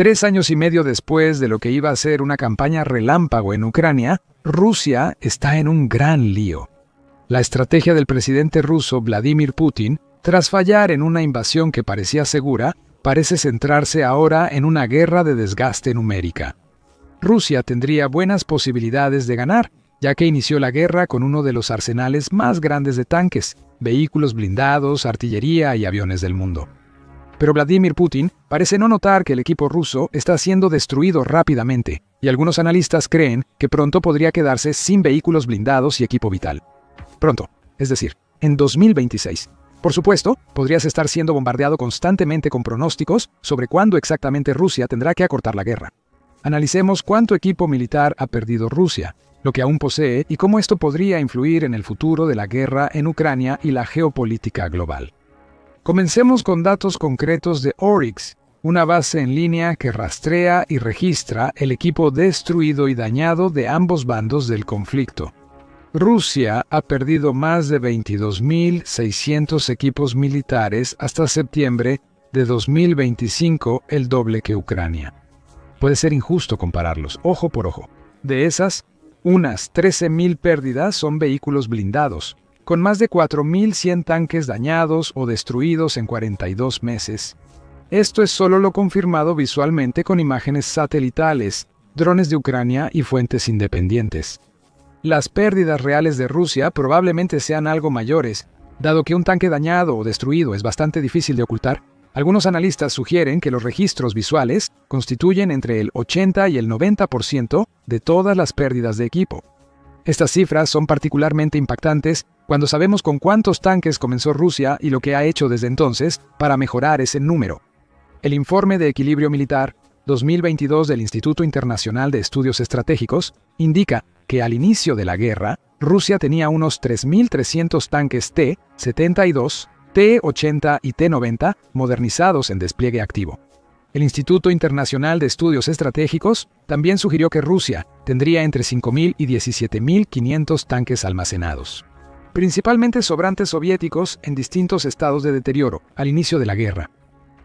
3 años y medio después de lo que iba a ser una campaña relámpago en Ucrania, Rusia está en un gran lío. La estrategia del presidente ruso Vladimir Putin, tras fallar en una invasión que parecía segura, parece centrarse ahora en una guerra de desgaste numérica. Rusia tendría buenas posibilidades de ganar, ya que inició la guerra con uno de los arsenales más grandes de tanques, vehículos blindados, artillería y aviones del mundo. Pero Vladimir Putin parece no notar que el equipo ruso está siendo destruido rápidamente, y algunos analistas creen que pronto podría quedarse sin vehículos blindados y equipo vital. Pronto, es decir, en 2026. Por supuesto, podrías estar siendo bombardeado constantemente con pronósticos sobre cuándo exactamente Rusia tendrá que acortar la guerra. Analicemos cuánto equipo militar ha perdido Rusia, lo que aún posee y cómo esto podría influir en el futuro de la guerra en Ucrania y la geopolítica global. Comencemos con datos concretos de Oryx, una base en línea que rastrea y registra el equipo destruido y dañado de ambos bandos del conflicto. Rusia ha perdido más de 22.600 equipos militares hasta septiembre de 2025, el doble que Ucrania. Puede ser injusto compararlos, ojo por ojo. De esas, unas 13.000 pérdidas son vehículos blindados, con más de 4.100 tanques dañados o destruidos en 42 meses. Esto es solo lo confirmado visualmente con imágenes satelitales, drones de Ucrania y fuentes independientes. Las pérdidas reales de Rusia probablemente sean algo mayores, dado que un tanque dañado o destruido es bastante difícil de ocultar. Algunos analistas sugieren que los registros visuales constituyen entre el 80 y el 90% de todas las pérdidas de equipo. Estas cifras son particularmente impactantes cuando sabemos con cuántos tanques comenzó Rusia y lo que ha hecho desde entonces para mejorar ese número. El Informe de Equilibrio Militar 2022 del Instituto Internacional de Estudios Estratégicos indica que al inicio de la guerra, Rusia tenía unos 3.300 tanques T-72, T-80 y T-90 modernizados en despliegue activo. El Instituto Internacional de Estudios Estratégicos también sugirió que Rusia tendría entre 5.000 y 17.500 tanques almacenados, principalmente sobrantes soviéticos en distintos estados de deterioro al inicio de la guerra.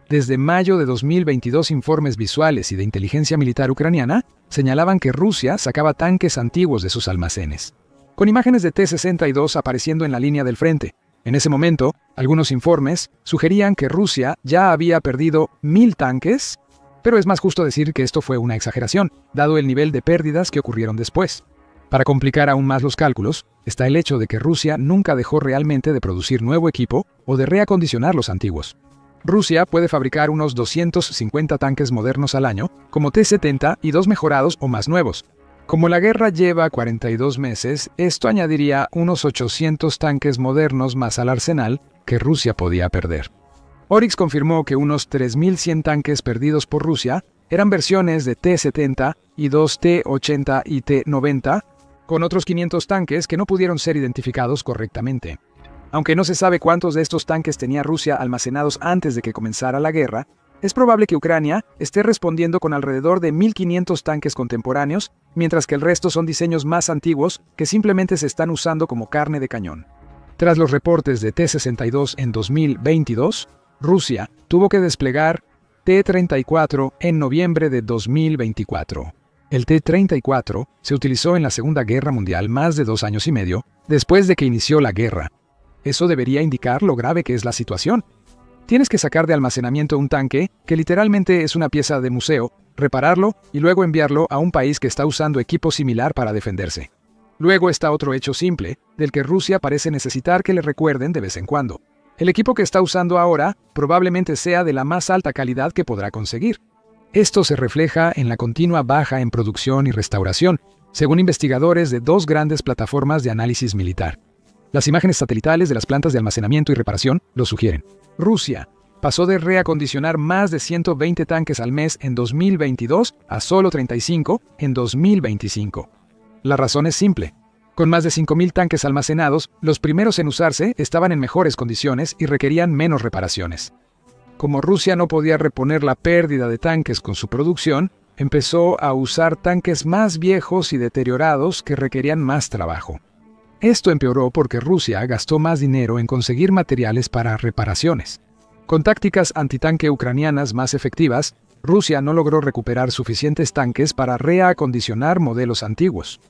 Desde mayo de 2022, informes visuales y de inteligencia militar ucraniana señalaban que Rusia sacaba tanques antiguos de sus almacenes, con imágenes de T-62 apareciendo en la línea del frente. En ese momento, algunos informes sugerían que Rusia ya había perdido 1.000 tanques, pero es más justo decir que esto fue una exageración, dado el nivel de pérdidas que ocurrieron después. Para complicar aún más los cálculos, está el hecho de que Rusia nunca dejó realmente de producir nuevo equipo o de reacondicionar los antiguos. Rusia puede fabricar unos 250 tanques modernos al año, como T-70 y 2 mejorados o más nuevos. Como la guerra lleva 42 meses, esto añadiría unos 800 tanques modernos más al arsenal que Rusia podía perder. Oryx confirmó que unos 3.100 tanques perdidos por Rusia eran versiones de T-70 y 2 T-80 y T-90, con otros 500 tanques que no pudieron ser identificados correctamente. Aunque no se sabe cuántos de estos tanques tenía Rusia almacenados antes de que comenzara la guerra, es probable que Ucrania esté respondiendo con alrededor de 1.500 tanques contemporáneos, mientras que el resto son diseños más antiguos que simplemente se están usando como carne de cañón. Tras los reportes de T-62 en 2022, Rusia tuvo que desplegar T-34 en noviembre de 2024. El T-34 se utilizó en la Segunda Guerra Mundial más de 2 años y medio después de que inició la guerra. Eso debería indicar lo grave que es la situación. Tienes que sacar de almacenamiento un tanque, que literalmente es una pieza de museo, repararlo y luego enviarlo a un país que está usando equipo similar para defenderse. Luego está otro hecho simple, del que Rusia parece necesitar que le recuerden de vez en cuando. El equipo que está usando ahora probablemente sea de la más alta calidad que podrá conseguir. Esto se refleja en la continua baja en producción y restauración, según investigadores de 2 grandes plataformas de análisis militar. Las imágenes satelitales de las plantas de almacenamiento y reparación lo sugieren. Rusia pasó de reacondicionar más de 120 tanques al mes en 2022 a solo 35 en 2025. La razón es simple. Con más de 5.000 tanques almacenados, los primeros en usarse estaban en mejores condiciones y requerían menos reparaciones. Como Rusia no podía reponer la pérdida de tanques con su producción, empezó a usar tanques más viejos y deteriorados que requerían más trabajo. Esto empeoró porque Rusia gastó más dinero en conseguir materiales para reparaciones. Con tácticas antitanque ucranianas más efectivas, Rusia no logró recuperar suficientes tanques para reacondicionar modelos antiguos.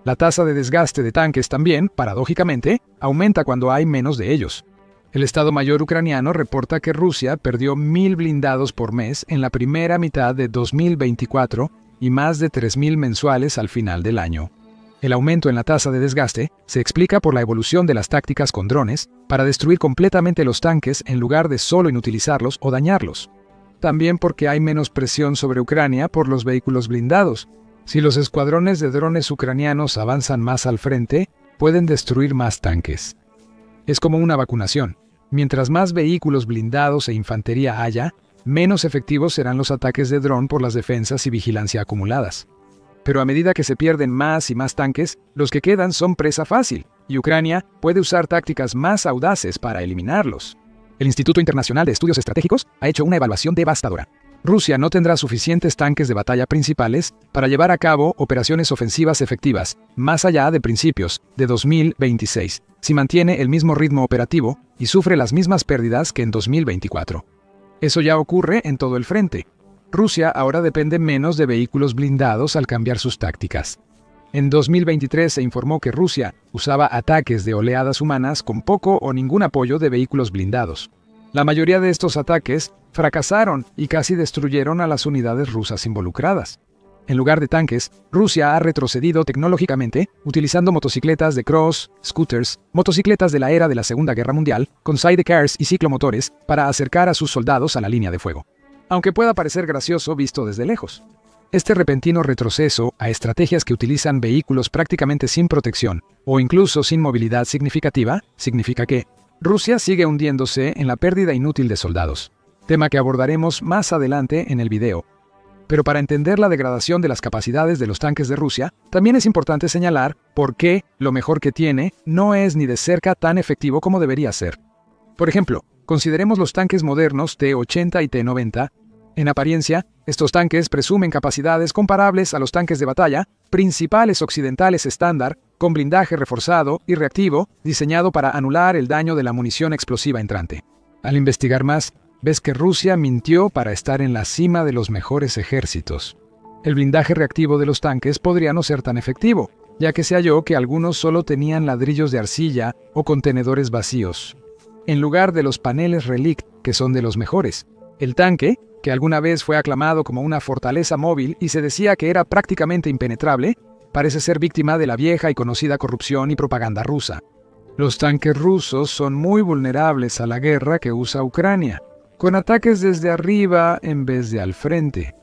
La tasa de desgaste de tanques también, paradójicamente, aumenta cuando hay menos de ellos. El Estado Mayor ucraniano reporta que Rusia perdió 1.000 blindados por mes en la primera mitad de 2024 y más de 3.000 mensuales al final del año. El aumento en la tasa de desgaste se explica por la evolución de las tácticas con drones para destruir completamente los tanques en lugar de solo inutilizarlos o dañarlos. También porque hay menos presión sobre Ucrania por los vehículos blindados. Si los escuadrones de drones ucranianos avanzan más al frente, pueden destruir más tanques. Es como una vacunación. Mientras más vehículos blindados e infantería haya, menos efectivos serán los ataques de dron por las defensas y vigilancia acumuladas. Pero a medida que se pierden más y más tanques, los que quedan son presa fácil, y Ucrania puede usar tácticas más audaces para eliminarlos. El Instituto Internacional de Estudios Estratégicos ha hecho una evaluación devastadora. Rusia no tendrá suficientes tanques de batalla principales para llevar a cabo operaciones ofensivas efectivas, más allá de principios de 2026, si mantiene el mismo ritmo operativo y sufre las mismas pérdidas que en 2024. Eso ya ocurre en todo el frente. Rusia ahora depende menos de vehículos blindados al cambiar sus tácticas. En 2023 se informó que Rusia usaba ataques de oleadas humanas con poco o ningún apoyo de vehículos blindados. La mayoría de estos ataques fracasaron y casi destruyeron a las unidades rusas involucradas. En lugar de tanques, Rusia ha retrocedido tecnológicamente utilizando motocicletas de cross, scooters, motocicletas de la era de la Segunda Guerra Mundial, con sidecars y ciclomotores para acercar a sus soldados a la línea de fuego. Aunque pueda parecer gracioso visto desde lejos. Este repentino retroceso a estrategias que utilizan vehículos prácticamente sin protección o incluso sin movilidad significativa, significa que Rusia sigue hundiéndose en la pérdida inútil de soldados, tema que abordaremos más adelante en el video. Pero para entender la degradación de las capacidades de los tanques de Rusia, también es importante señalar por qué lo mejor que tiene no es ni de cerca tan efectivo como debería ser. Por ejemplo, consideremos los tanques modernos T-80 y T-90. En apariencia, estos tanques presumen capacidades comparables a los tanques de batalla principales occidentales estándar, con blindaje reforzado y reactivo, diseñado para anular el daño de la munición explosiva entrante. Al investigar más, ves que Rusia mintió para estar en la cima de los mejores ejércitos. El blindaje reactivo de los tanques podría no ser tan efectivo, ya que se halló que algunos solo tenían ladrillos de arcilla o contenedores vacíos, en lugar de los paneles Relikt, que son de los mejores. El tanque, que alguna vez fue aclamado como una fortaleza móvil y se decía que era prácticamente impenetrable, parece ser víctima de la vieja y conocida corrupción y propaganda rusa. Los tanques rusos son muy vulnerables a la guerra que usa Ucrania, con ataques desde arriba en vez de al frente.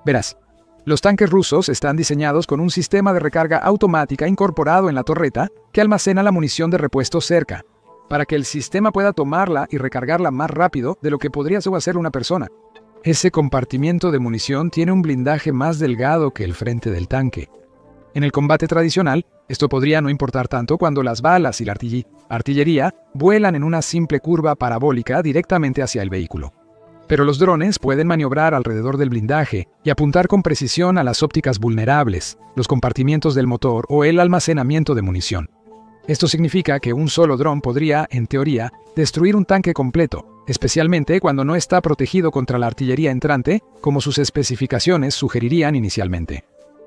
Verás, los tanques rusos están diseñados con un sistema de recarga automática incorporado en la torreta que almacena la munición de repuesto cerca, para que el sistema pueda tomarla y recargarla más rápido de lo que podría hacer una persona. Ese compartimiento de munición tiene un blindaje más delgado que el frente del tanque. En el combate tradicional, esto podría no importar tanto cuando las balas y la artillería vuelan en una simple curva parabólica directamente hacia el vehículo. Pero los drones pueden maniobrar alrededor del blindaje y apuntar con precisión a las ópticas vulnerables, los compartimientos del motor o el almacenamiento de munición. Esto significa que un solo dron podría, en teoría, destruir un tanque completo, especialmente cuando no está protegido contra la artillería entrante, como sus especificaciones sugerirían inicialmente.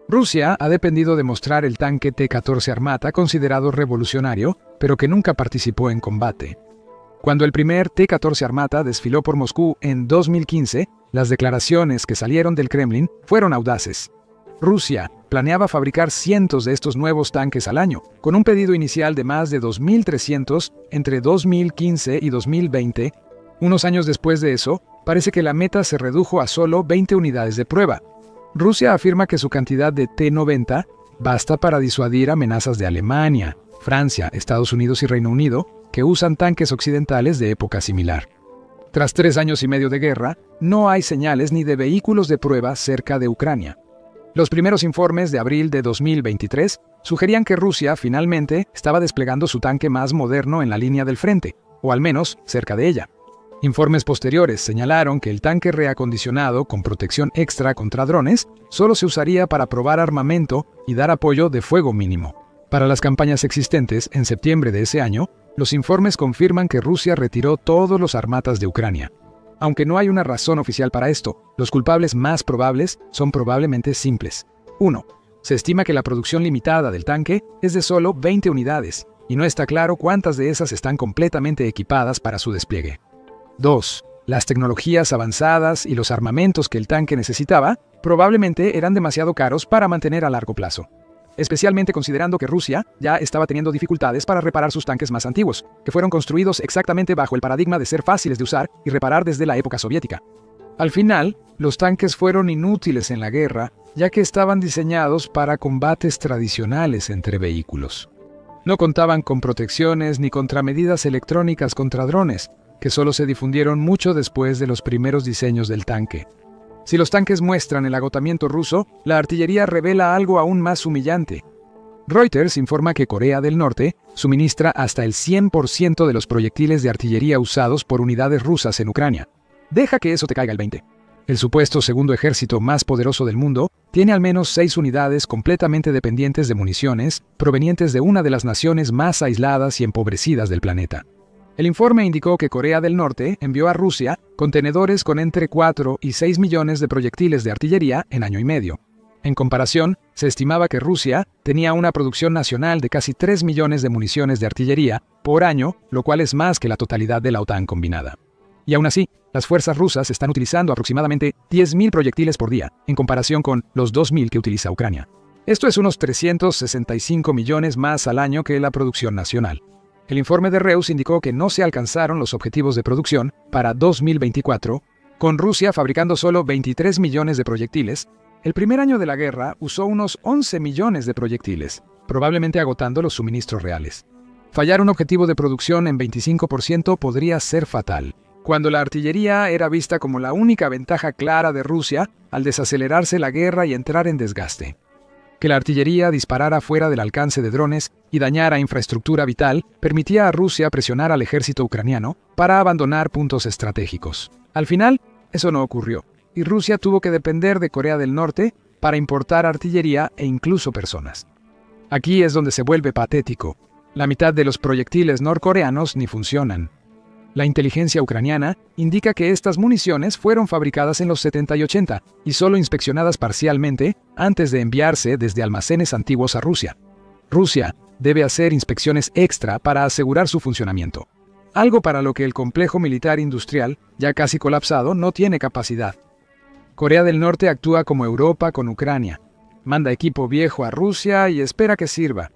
Rusia ha dependido de mostrar el tanque T-14 Armata, considerado revolucionario, pero que nunca participó en combate. Cuando el primer T-14 Armata desfiló por Moscú en 2015, las declaraciones que salieron del Kremlin fueron audaces. Rusia planeaba fabricar cientos de estos nuevos tanques al año, con un pedido inicial de más de 2.300 entre 2015 y 2020. Unos años después de eso, parece que la meta se redujo a solo 20 unidades de prueba. Rusia afirma que su cantidad de T-90 basta para disuadir amenazas de Alemania, Francia, Estados Unidos y Reino Unido, que usan tanques occidentales de época similar. Tras 3 años y medio de guerra, no hay señales ni de vehículos de prueba cerca de Ucrania. Los primeros informes de abril de 2023 sugerían que Rusia finalmente estaba desplegando su tanque más moderno en la línea del frente, o al menos cerca de ella. Informes posteriores señalaron que el tanque reacondicionado con protección extra contra drones solo se usaría para probar armamento y dar apoyo de fuego mínimo. Para las campañas existentes, en septiembre de ese año, los informes confirman que Rusia retiró todos los Armatas de Ucrania. Aunque no hay una razón oficial para esto, los culpables más probables son probablemente simples. 1. Se estima que la producción limitada del tanque es de solo 20 unidades, y no está claro cuántas de esas están completamente equipadas para su despliegue. 2. Las tecnologías avanzadas y los armamentos que el tanque necesitaba probablemente eran demasiado caros para mantener a largo plazo, especialmente considerando que Rusia ya estaba teniendo dificultades para reparar sus tanques más antiguos, que fueron construidos exactamente bajo el paradigma de ser fáciles de usar y reparar desde la época soviética. Al final, los tanques fueron inútiles en la guerra, ya que estaban diseñados para combates tradicionales entre vehículos. No contaban con protecciones ni contramedidas electrónicas contra drones, que solo se difundieron mucho después de los primeros diseños del tanque. Si los tanques muestran el agotamiento ruso, la artillería revela algo aún más humillante. Reuters informa que Corea del Norte suministra hasta el 100% de los proyectiles de artillería usados por unidades rusas en Ucrania. Deja que eso te caiga el 20. El supuesto segundo ejército más poderoso del mundo tiene al menos 6 unidades completamente dependientes de municiones provenientes de una de las naciones más aisladas y empobrecidas del planeta. El informe indicó que Corea del Norte envió a Rusia contenedores con entre 4 y 6 millones de proyectiles de artillería en año y medio. En comparación, se estimaba que Rusia tenía una producción nacional de casi 3 millones de municiones de artillería por año, lo cual es más que la totalidad de la OTAN combinada. Y aún así, las fuerzas rusas están utilizando aproximadamente 10.000 proyectiles por día, en comparación con los 2.000 que utiliza Ucrania. Esto es unos 365 millones más al año que la producción nacional. El informe de Reus indicó que no se alcanzaron los objetivos de producción para 2024, con Rusia fabricando solo 23 millones de proyectiles. El primer año de la guerra usó unos 11 millones de proyectiles, probablemente agotando los suministros reales. Fallar un objetivo de producción en 25% podría ser fatal, cuando la artillería era vista como la única ventaja clara de Rusia al desacelerarse la guerra y entrar en desgaste. Que la artillería disparara fuera del alcance de drones y dañara infraestructura vital permitía a Rusia presionar al ejército ucraniano para abandonar puntos estratégicos. Al final, eso no ocurrió, y Rusia tuvo que depender de Corea del Norte para importar artillería e incluso personas. Aquí es donde se vuelve patético. La mitad de los proyectiles norcoreanos ni funcionan. La inteligencia ucraniana indica que estas municiones fueron fabricadas en los 70 y 80 y solo inspeccionadas parcialmente antes de enviarse desde almacenes antiguos a Rusia. Rusia debe hacer inspecciones extra para asegurar su funcionamiento, algo para lo que el complejo militar industrial, ya casi colapsado, no tiene capacidad. Corea del Norte actúa como Europa con Ucrania, manda equipo viejo a Rusia y espera que sirva.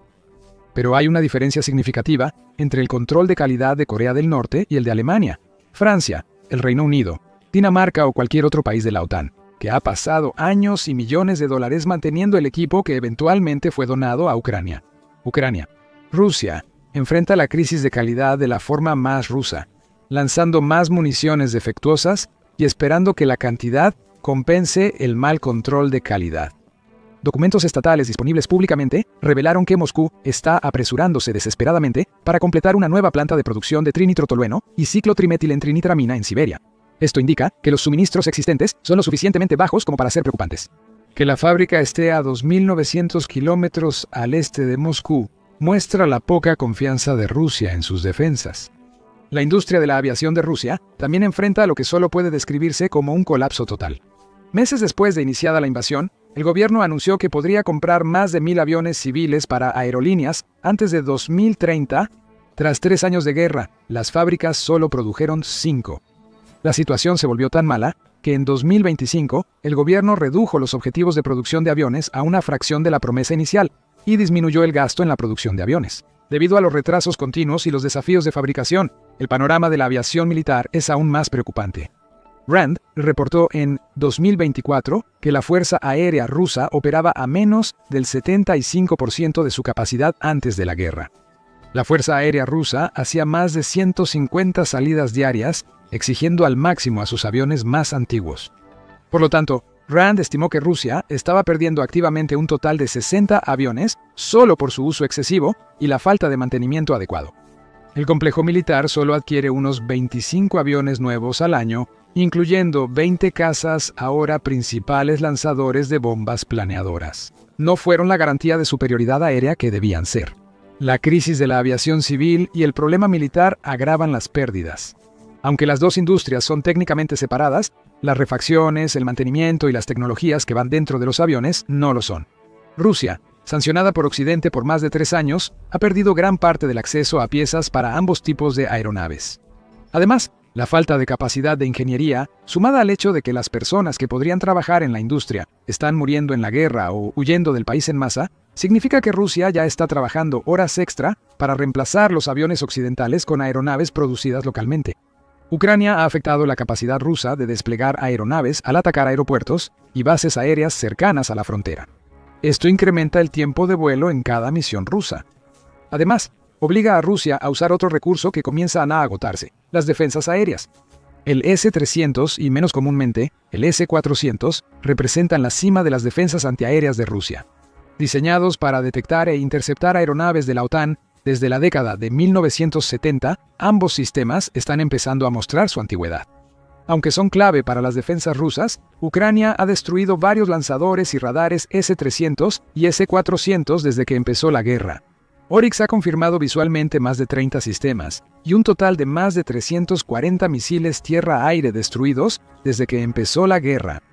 Pero hay una diferencia significativa entre el control de calidad de Corea del Norte y el de Alemania, Francia, el Reino Unido, Dinamarca o cualquier otro país de la OTAN, que ha pasado años y millones de dólares manteniendo el equipo que eventualmente fue donado a Ucrania. Rusia enfrenta la crisis de calidad de la forma más rusa, lanzando más municiones defectuosas y esperando que la cantidad compense el mal control de calidad. Documentos estatales disponibles públicamente revelaron que Moscú está apresurándose desesperadamente para completar una nueva planta de producción de trinitrotolueno y ciclotrimetilentrinitramina en Siberia. Esto indica que los suministros existentes son lo suficientemente bajos como para ser preocupantes. Que la fábrica esté a 2.900 kilómetros al este de Moscú muestra la poca confianza de Rusia en sus defensas. La industria de la aviación de Rusia también enfrenta lo que solo puede describirse como un colapso total. Meses después de iniciada la invasión, el gobierno anunció que podría comprar más de 1.000 aviones civiles para aerolíneas antes de 2030. Tras 3 años de guerra, las fábricas solo produjeron 5. La situación se volvió tan mala que en 2025 el gobierno redujo los objetivos de producción de aviones a una fracción de la promesa inicial y disminuyó el gasto en la producción de aviones. Debido a los retrasos continuos y los desafíos de fabricación, el panorama de la aviación militar es aún más preocupante. RAND reportó en 2024 que la Fuerza Aérea Rusa operaba a menos del 75% de su capacidad antes de la guerra. La Fuerza Aérea Rusa hacía más de 150 salidas diarias, exigiendo al máximo a sus aviones más antiguos. Por lo tanto, RAND estimó que Rusia estaba perdiendo activamente un total de 60 aviones solo por su uso excesivo y la falta de mantenimiento adecuado. El complejo militar solo adquiere unos 25 aviones nuevos al año, incluyendo 20 cazas ahora principales lanzadores de bombas planeadoras. No fueron la garantía de superioridad aérea que debían ser. La crisis de la aviación civil y el problema militar agravan las pérdidas. Aunque las dos industrias son técnicamente separadas, las refacciones, el mantenimiento y las tecnologías que van dentro de los aviones no lo son. Rusia, sancionada por Occidente por más de 3 años, ha perdido gran parte del acceso a piezas para ambos tipos de aeronaves. Además, la falta de capacidad de ingeniería, sumada al hecho de que las personas que podrían trabajar en la industria están muriendo en la guerra o huyendo del país en masa, significa que Rusia ya está trabajando horas extra para reemplazar los aviones occidentales con aeronaves producidas localmente. Ucrania ha afectado la capacidad rusa de desplegar aeronaves al atacar aeropuertos y bases aéreas cercanas a la frontera. Esto incrementa el tiempo de vuelo en cada misión rusa. Además, obliga a Rusia a usar otro recurso que comienza a agotarse: las defensas aéreas. El S-300 y, menos comúnmente, el S-400 representan la cima de las defensas antiaéreas de Rusia. Diseñados para detectar e interceptar aeronaves de la OTAN desde la década de 1970, ambos sistemas están empezando a mostrar su antigüedad. Aunque son clave para las defensas rusas, Ucrania ha destruido varios lanzadores y radares S-300 y S-400 desde que empezó la guerra. Oryx ha confirmado visualmente más de 30 sistemas y un total de más de 340 misiles tierra-aire destruidos desde que empezó la guerra.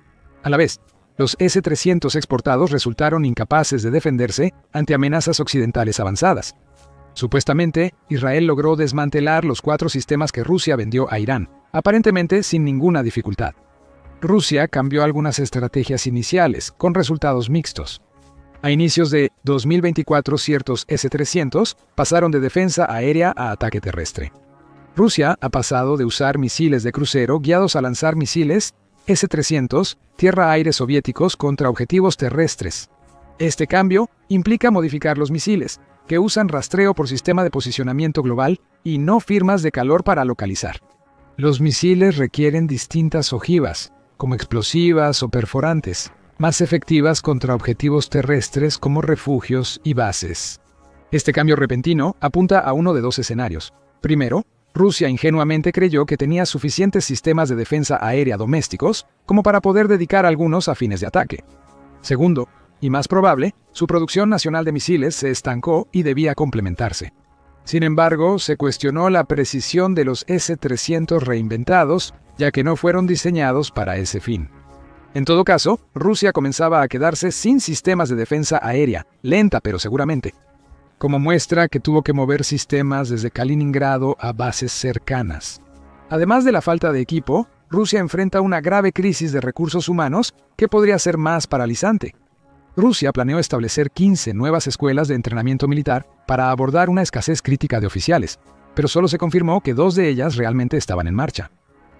A la vez, los S-300 exportados resultaron incapaces de defenderse ante amenazas occidentales avanzadas. Supuestamente, Israel logró desmantelar los 4 sistemas que Rusia vendió a Irán, aparentemente sin ninguna dificultad. Rusia cambió algunas estrategias iniciales, con resultados mixtos. A inicios de 2024, ciertos S-300 pasaron de defensa aérea a ataque terrestre. Rusia ha pasado de usar misiles de crucero guiados a lanzar misiles S-300 tierra-aire soviéticos contra objetivos terrestres. Este cambio implica modificar los misiles, que usan rastreo por sistema de posicionamiento global y no firmas de calor para localizar. Los misiles requieren distintas ojivas, como explosivas o perforantes, más efectivas contra objetivos terrestres como refugios y bases. Este cambio repentino apunta a uno de 2 escenarios. Primero, Rusia ingenuamente creyó que tenía suficientes sistemas de defensa aérea domésticos como para poder dedicar algunos a fines de ataque. Segundo, y más probable, su producción nacional de misiles se estancó y debía complementarse. Sin embargo, se cuestionó la precisión de los S-300 reinventados, ya que no fueron diseñados para ese fin. En todo caso, Rusia comenzaba a quedarse sin sistemas de defensa aérea, lenta pero seguramente, como muestra que tuvo que mover sistemas desde Kaliningrado a bases cercanas. Además de la falta de equipo, Rusia enfrenta una grave crisis de recursos humanos que podría ser más paralizante. Rusia planeó establecer 15 nuevas escuelas de entrenamiento militar para abordar una escasez crítica de oficiales, pero solo se confirmó que 2 de ellas realmente estaban en marcha.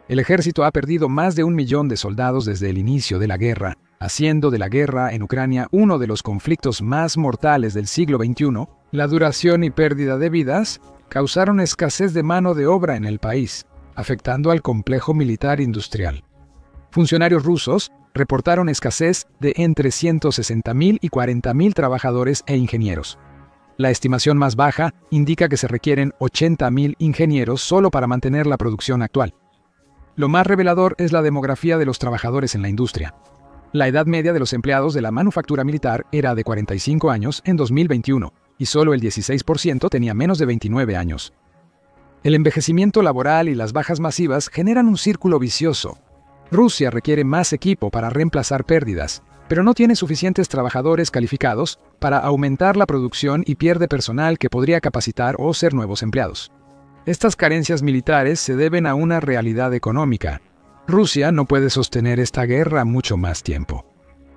El ejército ha perdido más de 1 millón de soldados desde el inicio de la guerra, haciendo de la guerra en Ucrania uno de los conflictos más mortales del siglo XXI. La duración y pérdida de vidas causaron escasez de mano de obra en el país, afectando al complejo militar industrial. Funcionarios rusos reportaron escasez de entre 160.000 y 40.000 trabajadores e ingenieros. La estimación más baja indica que se requieren 80.000 ingenieros solo para mantener la producción actual. Lo más revelador es la demografía de los trabajadores en la industria. La edad media de los empleados de la manufactura militar era de 45 años en 2021, y solo el 16% tenía menos de 29 años. El envejecimiento laboral y las bajas masivas generan un círculo vicioso. Rusia requiere más equipo para reemplazar pérdidas, pero no tiene suficientes trabajadores calificados para aumentar la producción y pierde personal que podría capacitar o ser nuevos empleados. Estas carencias militares se deben a una realidad económica. Rusia no puede sostener esta guerra mucho más tiempo.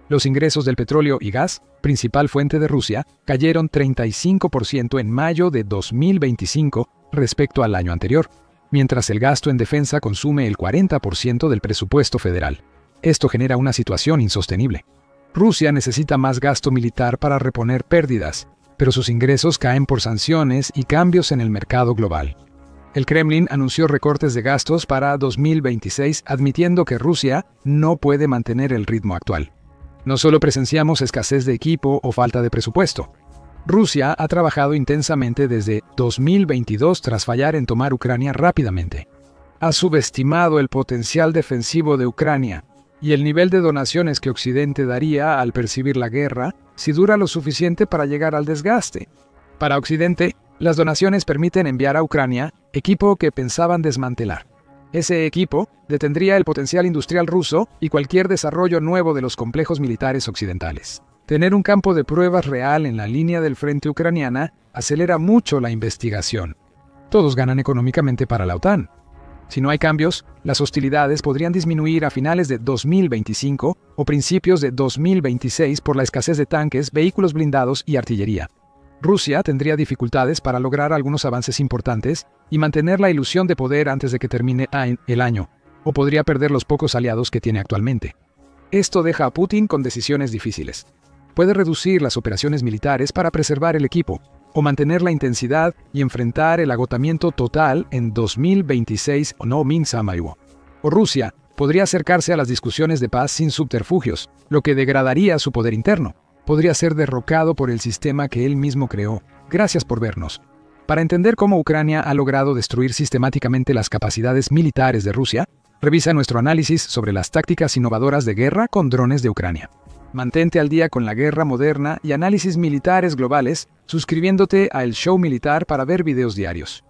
Los ingresos del petróleo y gas, principal fuente de Rusia, cayeron 35% en mayo de 2025 respecto al año anterior, mientras el gasto en defensa consume el 40% del presupuesto federal. Esto genera una situación insostenible. Rusia necesita más gasto militar para reponer pérdidas, pero sus ingresos caen por sanciones y cambios en el mercado global. El Kremlin anunció recortes de gastos para 2026, admitiendo que Rusia no puede mantener el ritmo actual. No solo presenciamos escasez de equipo o falta de presupuesto. Rusia ha trabajado intensamente desde 2022 tras fallar en tomar Ucrania rápidamente. Ha subestimado el potencial defensivo de Ucrania y el nivel de donaciones que Occidente daría al percibir la guerra si dura lo suficiente para llegar al desgaste. Para Occidente, las donaciones permiten enviar a Ucrania equipo que pensaban desmantelar. Ese equipo detendría el potencial industrial ruso y cualquier desarrollo nuevo de los complejos militares occidentales. Tener un campo de pruebas real en la línea del frente ucraniana acelera mucho la investigación. Todos ganan económicamente para la OTAN. Si no hay cambios, las hostilidades podrían disminuir a finales de 2025 o principios de 2026 por la escasez de tanques, vehículos blindados y artillería. Rusia tendría dificultades para lograr algunos avances importantes y mantener la ilusión de poder antes de que termine el año, o podría perder los pocos aliados que tiene actualmente. Esto deja a Putin con decisiones difíciles. Puede reducir las operaciones militares para preservar el equipo, o mantener la intensidad y enfrentar el agotamiento total en 2026 o no Minsk-Samayo. O Rusia podría acercarse a las discusiones de paz sin subterfugios, lo que degradaría su poder interno. Podría ser derrocado por el sistema que él mismo creó. Gracias por vernos. Para entender cómo Ucrania ha logrado destruir sistemáticamente las capacidades militares de Rusia, revisa nuestro análisis sobre las tácticas innovadoras de guerra con drones de Ucrania. Mantente al día con la guerra moderna y análisis militares globales, suscribiéndote a El Show Militar para ver videos diarios.